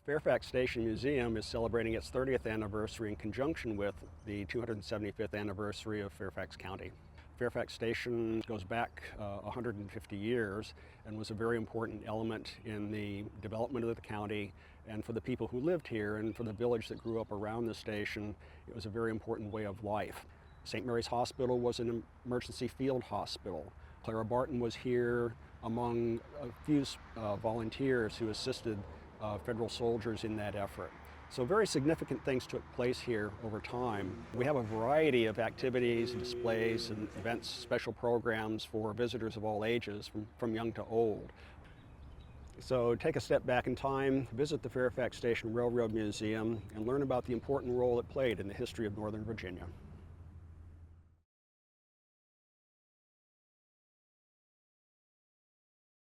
Fairfax Station Museum is celebrating its 30th anniversary in conjunction with the 275th anniversary of Fairfax County. Fairfax Station goes back 150 years and was a very important element in the development of the county, and for the people who lived here and for the village that grew up around the station, it was a very important way of life. St. Mary's Hospital was an emergency field hospital. Clara Barton was here among a few volunteers who assisted federal soldiers in that effort. So very significant things took place here over time. We have a variety of activities, displays, and events, special programs for visitors of all ages, from young to old. So take a step back in time, visit the Fairfax Station Railroad Museum, and learn about the important role it played in the history of Northern Virginia.